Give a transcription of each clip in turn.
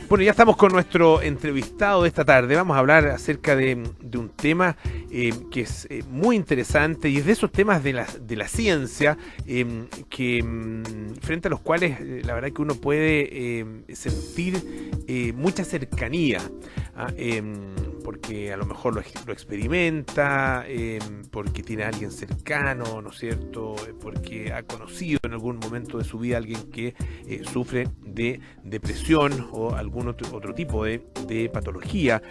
Bueno, ya estamos con nuestro entrevistado de esta tarde. Vamos a hablar acerca de un tema que es muy interesante y es de esos temas de la ciencia frente a los cuales la verdad que uno puede sentir mucha cercanía, porque a lo mejor lo experimenta, porque tiene a alguien cercano, ¿no es cierto? Porque ha conocido en algún momento de su vida a alguien que sufre de depresión o algún otro tipo de patología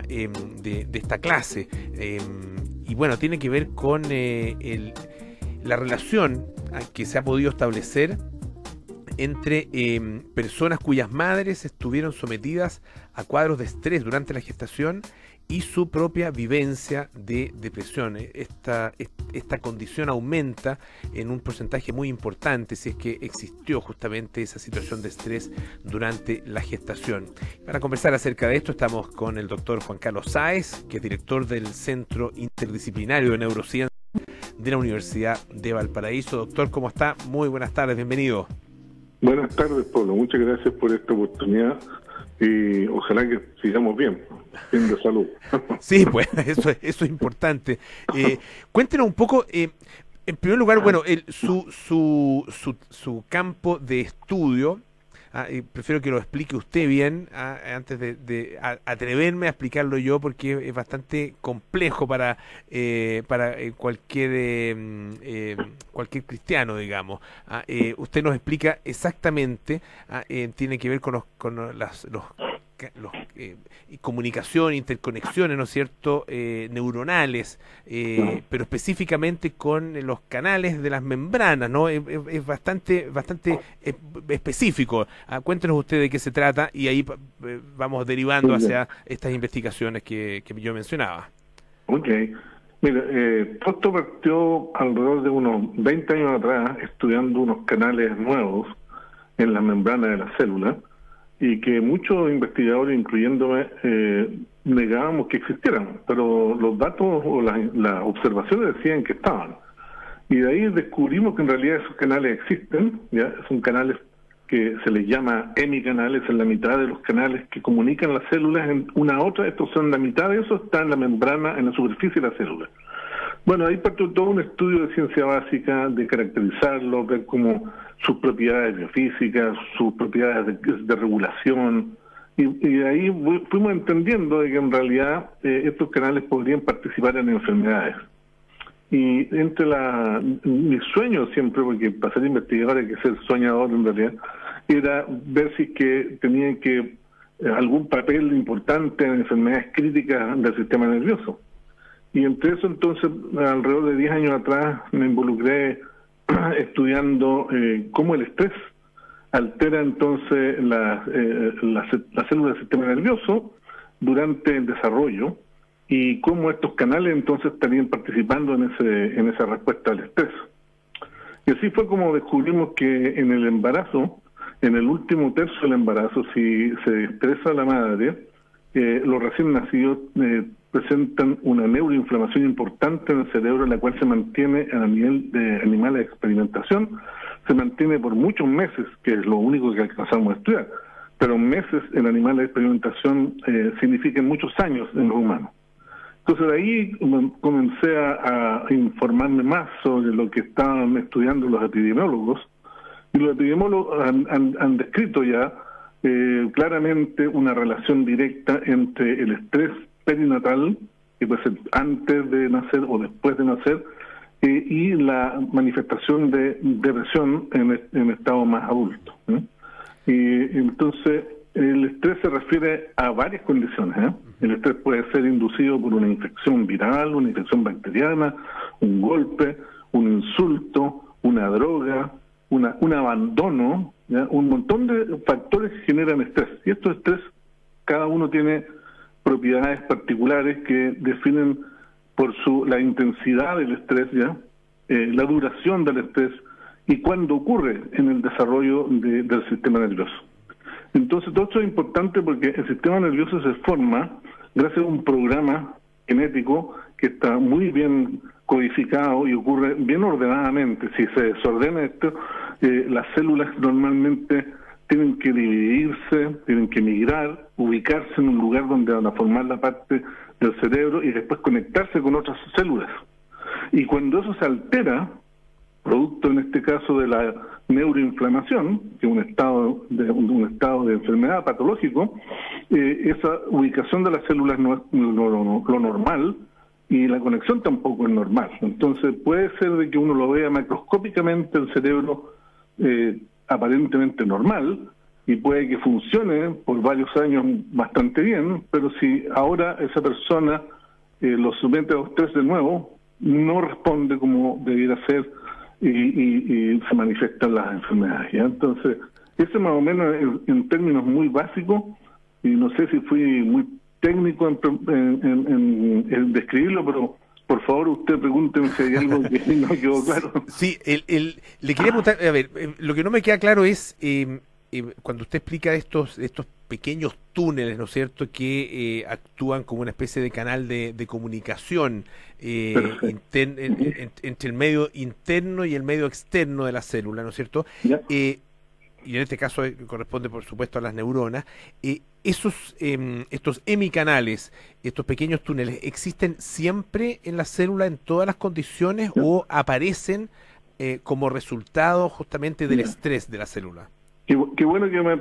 de esta clase. Y bueno, tiene que ver con la relación que se ha podido establecer entre personas cuyas madres estuvieron sometidas a cuadros de estrés durante la gestación y su propia vivencia de depresión. Esta condición aumenta en un porcentaje muy importante si es que existió justamente esa situación de estrés durante la gestación. Para conversar acerca de esto estamos con el doctor Juan Carlos Sáez, que es director del Centro Interdisciplinario de Neurociencia de la Universidad de Valparaíso. Doctor, ¿cómo está? Muy buenas tardes, bienvenido. Buenas tardes, Pablo. Muchas gracias por esta oportunidad y ojalá que sigamos bien de salud. Sí, pues eso es importante. Cuéntenos un poco, en primer lugar, bueno, su campo de estudio. Prefiero que lo explique usted bien antes de atreverme a explicarlo yo, porque es bastante complejo para cualquier cristiano, digamos. Usted nos explica exactamente, tiene que ver con comunicación, interconexiones, ¿no es cierto?, neuronales, pero específicamente con los canales de las membranas, ¿no? Es bastante específico. Cuéntenos usted de qué se trata y ahí vamos derivando hacia estas investigaciones que yo mencionaba. Ok. Mira, todo esto partió alrededor de unos 20 años atrás, estudiando unos canales nuevos en la membrana de la célula, y que muchos investigadores, incluyéndome, negábamos que existieran, pero los datos o las observaciones decían que estaban. Y de ahí descubrimos que en realidad esos canales existen, ¿ya? Son canales que se les llama hemicanales, en la mitad de los canales que comunican las células en una a otra. Estos son la mitad de eso, está en la membrana, en la superficie de la célula. Bueno, ahí partió todo un estudio de ciencia básica, de caracterizarlo, ver cómo sus propiedades biofísicas, sus propiedades de regulación, y de ahí fuimos entendiendo de que en realidad estos canales podrían participar en enfermedades. Y entre mis sueños siempre, porque para ser investigador hay que ser soñador en realidad, era ver si es que tenían que algún papel importante en enfermedades críticas del sistema nervioso. Y entre eso entonces, alrededor de 10 años atrás, me involucré estudiando cómo el estrés altera entonces las células del sistema nervioso durante el desarrollo y cómo estos canales entonces estarían participando en esa respuesta al estrés. Y así fue como descubrimos que en el embarazo, en el último tercio del embarazo, si se estresa la madre, los recién nacidos presentan una neuroinflamación importante en el cerebro, la cual se mantiene a nivel de animales de experimentación, se mantiene por muchos meses, que es lo único que alcanzamos a estudiar, pero meses en animales de experimentación significan muchos años en los humanos. Entonces de ahí comencé a informarme más sobre lo que estaban estudiando los epidemiólogos, y los epidemiólogos han descrito ya claramente una relación directa entre el estrés perinatal, que puede ser antes de nacer o después de nacer, y la manifestación de depresión en estado más adulto. Y entonces el estrés se refiere a varias condiciones. El estrés puede ser inducido por una infección viral, una infección bacteriana, un golpe, un insulto, una droga, un abandono, ¿ya? Un montón de factores que generan estrés. Y estos estrés, cada uno tiene propiedades particulares que definen por la intensidad del estrés, ¿ya? La duración del estrés y cuándo ocurre en el desarrollo del sistema nervioso. Entonces todo esto es importante porque el sistema nervioso se forma gracias a un programa genético que está muy bien codificado y ocurre bien ordenadamente. Si se desordena esto, las células normalmente tienen que dividirse, tienen que migrar, ubicarse en un lugar donde van a formar la parte del cerebro y después conectarse con otras células. Y cuando eso se altera, producto en este caso de la neuroinflamación, que es un estado de enfermedad patológico, esa ubicación de las células no es lo normal y la conexión tampoco es normal. Entonces puede ser de que uno lo vea macroscópicamente el cerebro aparentemente normal y puede que funcione por varios años bastante bien, pero si ahora esa persona lo somete a estrés de nuevo, no responde como debiera ser y se manifiestan las enfermedades, ¿ya? Entonces, ese más o menos en términos muy básicos, y no sé si fui muy técnico en describirlo, pero por favor usted pregúnteme si hay algo que no quedó claro. Sí, le quería preguntar, a ver, lo que no me queda claro es, cuando usted explica estos pequeños túneles, ¿no es cierto?, que actúan como una especie de canal de comunicación entre el medio interno y el medio externo de la célula, ¿no es cierto? Y en este caso corresponde, por supuesto, a las neuronas. Estos hemicanales, estos pequeños túneles, ¿existen siempre en la célula en todas las condiciones o aparecen como resultado justamente del estrés de la célula? Qué bueno que me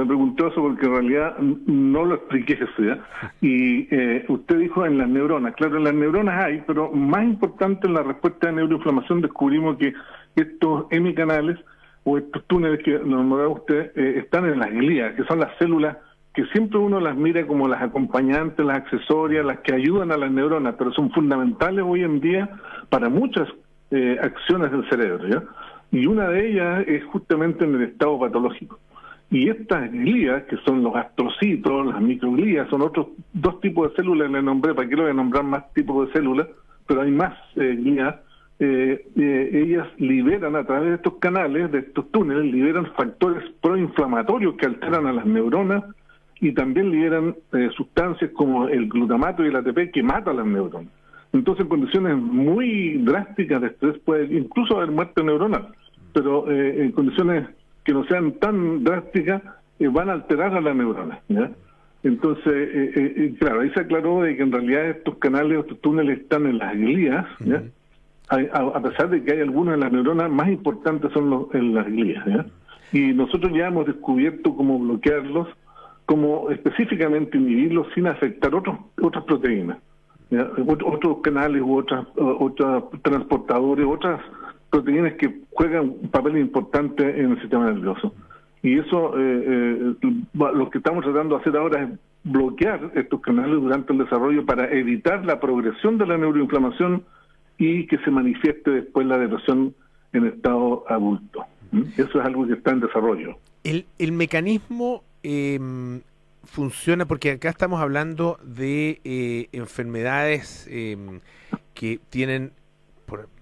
preguntó eso, porque en realidad no lo expliqué eso, ¿ya? Y usted dijo en las neuronas. Claro, en las neuronas hay, pero más importante en la respuesta de neuroinflamación descubrimos que estos hemicanales o estos túneles que nombraba usted están en las glías, que son las células que siempre uno las mira como las acompañantes, las accesorias, las que ayudan a las neuronas, pero son fundamentales hoy en día para muchas acciones del cerebro, ¿ya? Y una de ellas es justamente en el estado patológico. Y estas glías, que son los astrocitos, las microglías, son otros dos tipos de células, le nombré, ¿para qué le voy a nombrar más tipos de células? Pero hay más glías. Ellas liberan a través de estos canales, de estos túneles, liberan factores proinflamatorios que alteran a las neuronas y también liberan sustancias como el glutamato y el ATP que matan a las neuronas. Entonces, en condiciones muy drásticas de estrés puede incluso haber muerte neuronal, pero en condiciones que no sean tan drásticas van a alterar a las neuronas, ¿ya? Entonces, claro, ahí se aclaró de que en realidad estos canales, estos túneles están en las glías, ¿ya? A pesar de que hay algunas de las neuronas más importantes son en las glías, ¿ya? Y nosotros ya hemos descubierto cómo bloquearlos, cómo específicamente inhibirlos sin afectar otras proteínas, ¿ya? Otros canales u otras transportadores, otras proteínas que juegan un papel importante en el sistema nervioso. Y eso, lo que estamos tratando de hacer ahora es bloquear estos canales durante el desarrollo para evitar la progresión de la neuroinflamación y que se manifieste después la depresión en estado adulto. Eso es algo que está en desarrollo. El mecanismo funciona, porque acá estamos hablando de enfermedades que tienen,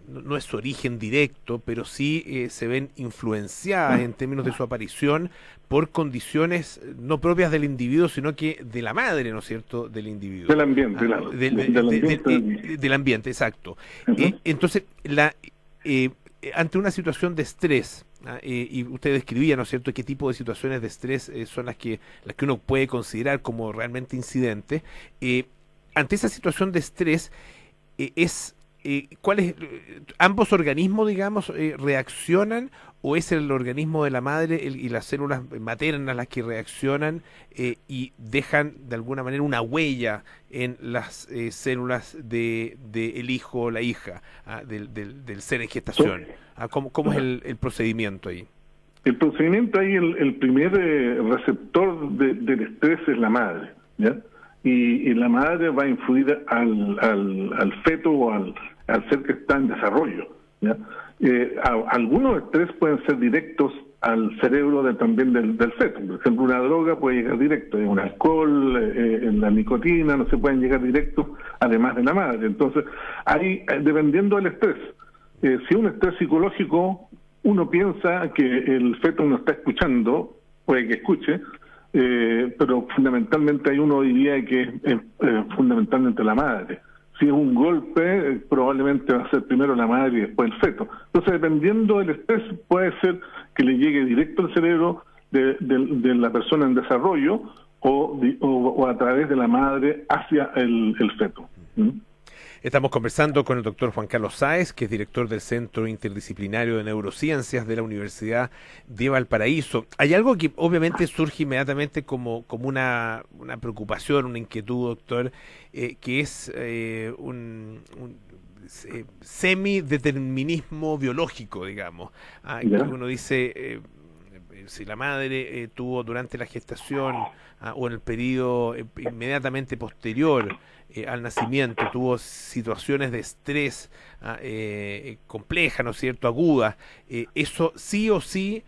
no es su origen directo, pero sí se ven influenciadas en términos de su aparición por condiciones no propias del individuo, sino que de la madre, ¿no es cierto?, del individuo. Del ambiente, claro. Del ambiente, exacto. Entonces, ante una situación de estrés, y usted describía, ¿no es cierto?, qué tipo de situaciones de estrés son las que uno puede considerar como realmente incidentes. Ante esa situación de estrés, ¿ambos organismos, digamos, reaccionan, o es el organismo de la madre y las células maternas las que reaccionan y dejan de alguna manera una huella en las células de el hijo o la hija del ser en gestación? ¿Cómo es el procedimiento ahí? El procedimiento ahí, el primer receptor del estrés es la madre, ¿ya? Y la madre va a influir al feto o al ser que está en desarrollo, ¿ya? Algunos estrés pueden ser directos al cerebro también del feto. Por ejemplo, una droga puede llegar directo, un alcohol, la nicotina, no se pueden llegar directos, además de la madre. Entonces, ahí, dependiendo del estrés, si un estrés psicológico, uno piensa que el feto no está escuchando, puede que escuche, pero fundamentalmente hay uno diría que es fundamentalmente la madre. Si es un golpe, probablemente va a ser primero la madre y después el feto. Entonces, dependiendo del estrés, puede ser que le llegue directo al cerebro, de la persona en desarrollo o a través de la madre hacia el feto. Estamos conversando con el doctor Juan Carlos Sáez, que es director del Centro Interdisciplinario de Neurociencias de la Universidad de Valparaíso. Hay algo que obviamente surge inmediatamente como una preocupación, una inquietud, doctor, que es un semideterminismo biológico, digamos. Que uno dice, si la madre tuvo durante la gestación o en el periodo inmediatamente posterior al nacimiento, tuvo situaciones de estrés complejas, ¿no es cierto?, agudas, eso sí o sí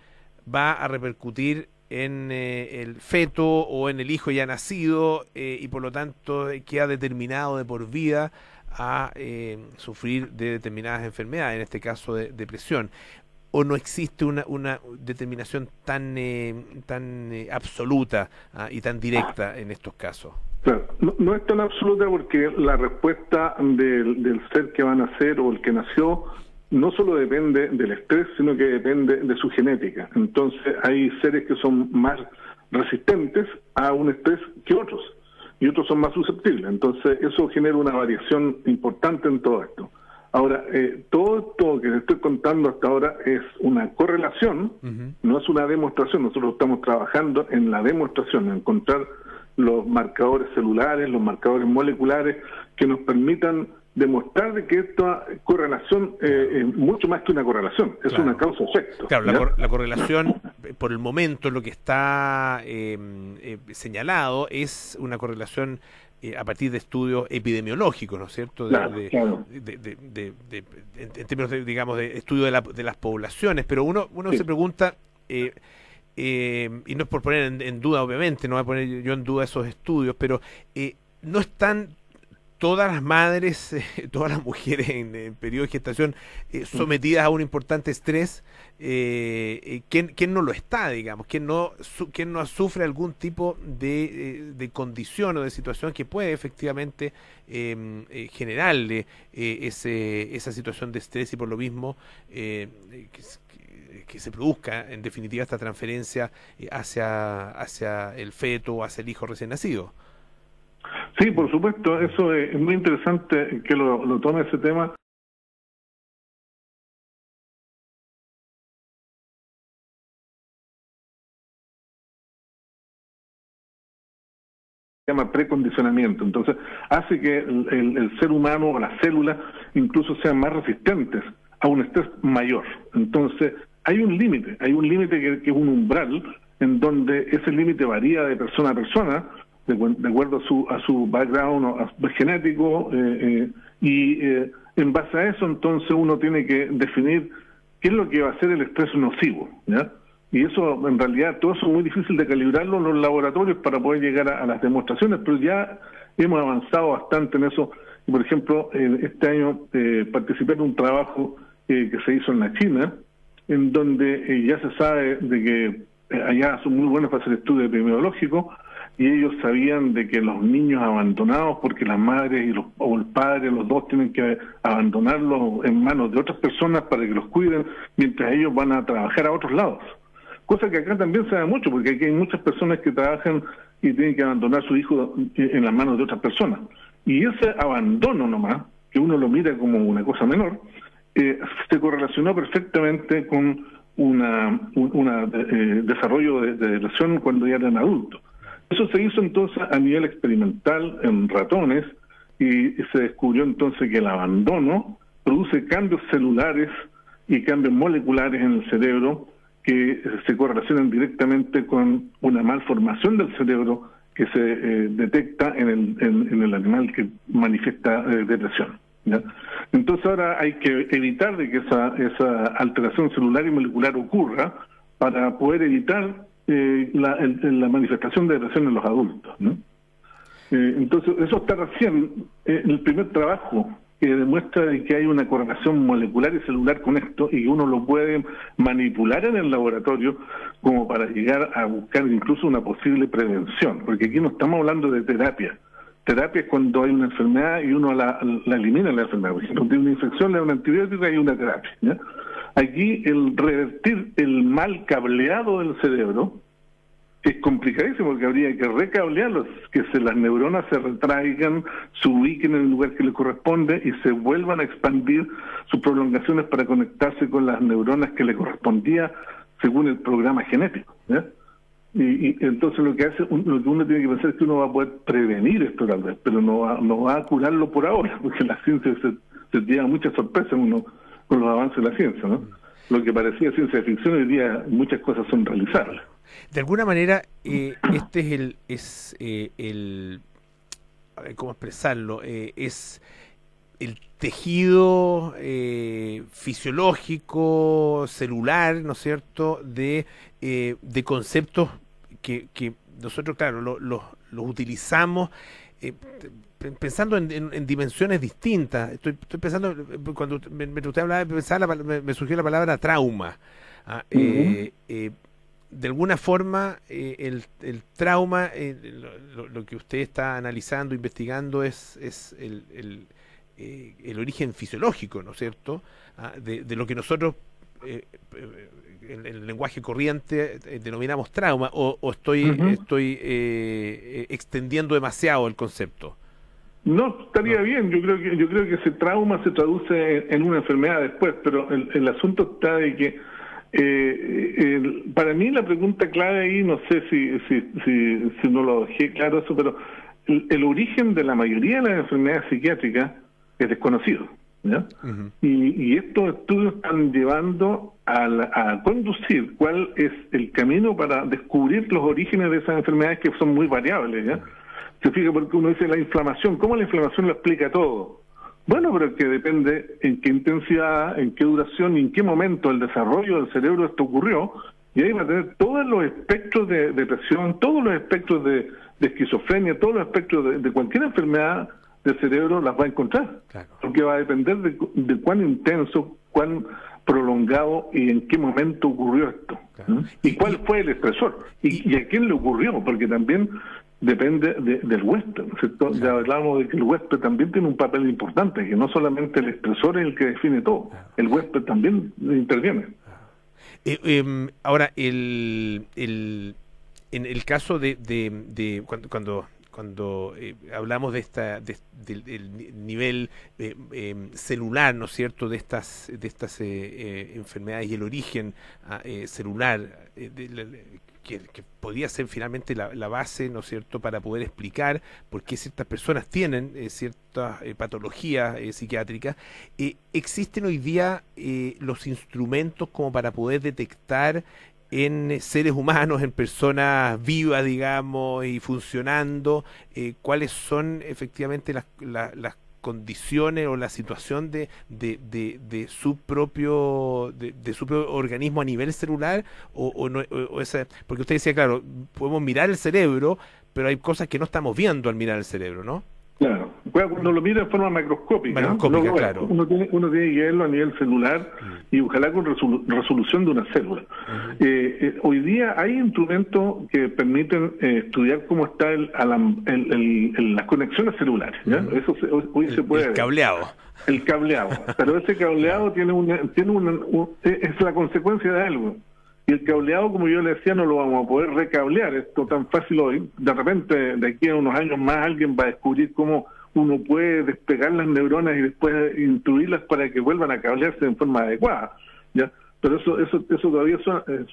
va a repercutir en el feto o en el hijo ya nacido y por lo tanto queda determinado de por vida a sufrir de determinadas enfermedades, en este caso de depresión. ¿O no existe una determinación tan absoluta y tan directa en estos casos? Claro, no es tan absoluta porque la respuesta del ser que va a nacer o el que nació no solo depende del estrés, sino que depende de su genética. Entonces hay seres que son más resistentes a un estrés que otros, y otros son más susceptibles. Entonces eso genera una variación importante en todo esto. Ahora, todo esto que les estoy contando hasta ahora es una correlación, no es una demostración. Nosotros estamos trabajando en la demostración, en encontrar los marcadores celulares, los marcadores moleculares que nos permitan demostrar de que esta correlación es mucho más que una correlación, es una causa-efecto. Claro, la correlación, por el momento, lo que está señalado es una correlación a partir de estudios epidemiológicos, ¿no es cierto? En términos de, digamos, de estudio de las poblaciones, pero uno se pregunta, y no es por poner en duda, obviamente, no voy a poner yo en duda esos estudios, pero no están todas las madres, todas las mujeres en periodo de gestación sometidas a un importante estrés. ¿Quién no lo está, digamos? ¿Quién no sufre algún tipo de condición o de situación que puede efectivamente generarle esa situación de estrés y por lo mismo que se produzca en definitiva esta transferencia hacia el feto o hacia el hijo recién nacido? Sí, por supuesto, eso es muy interesante que lo tome ese tema. Se llama precondicionamiento, entonces hace que el ser humano o las células incluso sean más resistentes a un estrés mayor. Entonces hay un límite que es un umbral en donde ese límite varía de persona a persona, de acuerdo a su background genético, y en base a eso entonces uno tiene que definir qué es lo que va a ser el estrés nocivo, ¿ya? Y eso, en realidad, todo eso es muy difícil de calibrarlo en los laboratorios para poder llegar a las demostraciones, pero ya hemos avanzado bastante en eso. Y, por ejemplo, este año participé en un trabajo que se hizo en la China, en donde ya se sabe de que allá son muy buenos para hacer estudios epidemiológicos, y ellos sabían de que los niños abandonados, porque las madres o el padre, los dos tienen que abandonarlos en manos de otras personas para que los cuiden, mientras ellos van a trabajar a otros lados. Cosa que acá también se da mucho, porque aquí hay muchas personas que trabajan y tienen que abandonar a su hijo en las manos de otras personas. Y ese abandono nomás, que uno lo mira como una cosa menor, se correlacionó perfectamente con un desarrollo de depresión cuando ya eran adultos. Eso se hizo entonces a nivel experimental en ratones y se descubrió entonces que el abandono produce cambios celulares y cambios moleculares en el cerebro que se correlacionan directamente con una malformación del cerebro que se detecta en el animal que manifiesta depresión, ¿ya? Entonces ahora hay que evitar de que esa alteración celular y molecular ocurra para poder evitar la manifestación de depresión en los adultos, ¿no? Entonces eso está recién el primer trabajo que demuestra que hay una correlación molecular y celular con esto y que uno lo puede manipular en el laboratorio como para llegar a buscar incluso una posible prevención, porque aquí no estamos hablando de terapia. Terapia es cuando hay una enfermedad y uno la elimina la enfermedad. Por ejemplo, tiene una infección, le da un antibiótico y hay una terapia, ¿ya? Aquí el revertir el mal cableado del cerebro es complicadísimo porque habría que recablearlos, que las neuronas se retraigan, se ubiquen en el lugar que le corresponde y se vuelvan a expandir sus prolongaciones para conectarse con las neuronas que le correspondía según el programa genético, ¿ya? Y entonces lo que uno tiene que pensar es que uno va a poder prevenir esto tal vez, pero no va a curarlo por ahora, porque la ciencia se lleva muchas sorpresas con los avances de la ciencia, ¿no? Lo que parecía ciencia ficción hoy día muchas cosas son realizables. De alguna manera, este es a ver, ¿cómo expresarlo? Es el tejido fisiológico, celular, ¿no es cierto?, de conceptos que nosotros, claro, los utilizamos pensando en dimensiones distintas. Estoy pensando, cuando usted hablaba, me surgió la palabra trauma. De alguna forma, el trauma, lo que usted está analizando, investigando, es el origen fisiológico, ¿no es cierto?, de lo que nosotros en el lenguaje corriente denominamos trauma, o estoy extendiendo demasiado el concepto. No, estaría bien. Yo creo que ese trauma se traduce en una enfermedad después, pero el asunto está de que para mí la pregunta clave ahí, no sé si no lo dejé claro eso, pero el origen de la mayoría de las enfermedades psiquiátricas es desconocido, ¿ya? Y estos estudios están llevando a conducir cuál es el camino para descubrir los orígenes de esas enfermedades que son muy variables, ¿ya? Se fija porque uno dice la inflamación, ¿cómo la inflamación lo explica todo? Bueno, pero que depende en qué intensidad, en qué duración y en qué momento el desarrollo del cerebro esto ocurrió, y ahí va a tener todos los espectros de depresión, todos los espectros de esquizofrenia, todos los espectros de cualquier enfermedad del cerebro las va a encontrar, claro. Porque va a depender de cuán intenso, cuán prolongado y en qué momento ocurrió esto, claro. Y cuál fue el estresor y a quién le ocurrió, porque también depende del huésped, ¿cierto? Claro. Ya hablamos de que el huésped también tiene un papel importante, que no solamente el estresor es el que define todo, claro. El huésped también interviene. Ahora, en el caso de cuando hablamos del nivel celular, ¿no es cierto?, de estas enfermedades y el origen celular, que podía ser finalmente la base, ¿no es cierto?, para poder explicar por qué ciertas personas tienen ciertas patologías psiquiátricas. ¿Existen hoy día los instrumentos como para poder detectar en seres humanos, en personas vivas, digamos, y funcionando, cuáles son efectivamente las condiciones o la situación de su propio organismo a nivel celular, porque usted decía, claro, podemos mirar el cerebro, pero hay cosas que no estamos viendo al mirar el cerebro, ¿no? Claro, cuando lo mira de forma macroscópica, claro. Uno tiene que verlo a nivel celular y ojalá con resolución de una célula. Hoy día hay instrumentos que permiten estudiar cómo está las conexiones celulares, ¿ya? Eso hoy se puede ver. El cableado, pero ese cableado es la consecuencia de algo. Y el cableado, como yo le decía, no lo vamos a poder recablear esto tan fácil hoy. De repente, de aquí a unos años más, alguien va a descubrir cómo uno puede despegar las neuronas y después instruirlas para que vuelvan a cablearse en forma adecuada, ¿ya? Pero eso todavía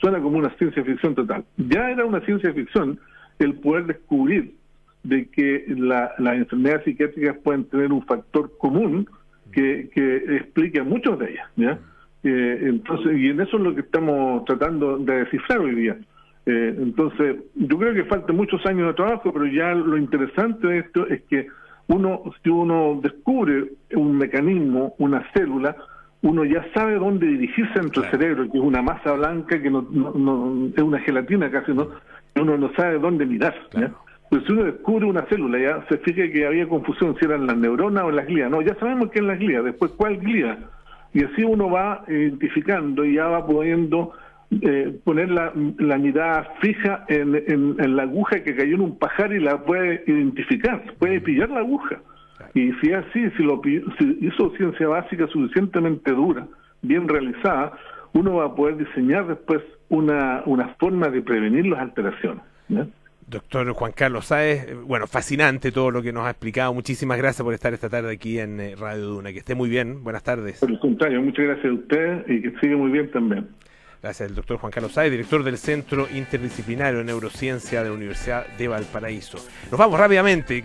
suena como una ciencia ficción total. Ya era una ciencia ficción el poder descubrir de que las enfermedades psiquiátricas pueden tener un factor común que explique a muchos de ellas, ¿ya? Entonces, y en eso es lo que estamos tratando de descifrar hoy día. Entonces, yo creo que faltan muchos años de trabajo, pero ya lo interesante de esto es que si uno descubre un mecanismo, una célula, uno ya sabe dónde dirigirse entre el cerebro, que es una masa blanca, que no es una gelatina casi, ¿no? Uno no sabe dónde mirar, ¿ya? Pero si uno descubre una célula, ya se fija que había confusión si eran las neuronas o las glías. No, ya sabemos que es las glías, después cuál glía. Y así uno va identificando y ya va pudiendo poner la mirada fija en la aguja que cayó en un pajar y la puede identificar, puede pillar la aguja. Y si es así, si hizo ciencia básica suficientemente dura, bien realizada, uno va a poder diseñar después una forma de prevenir las alteraciones. ¿ya? Doctor Juan Carlos Sáez, bueno, fascinante todo lo que nos ha explicado. Muchísimas gracias por estar esta tarde aquí en Radio Duna. Que esté muy bien. Buenas tardes. Por el contrario, muchas gracias a usted y que siga muy bien también. Gracias al doctor Juan Carlos Sáez, director del Centro Interdisciplinario de Neurociencia de la Universidad de Valparaíso. Nos vamos rápidamente.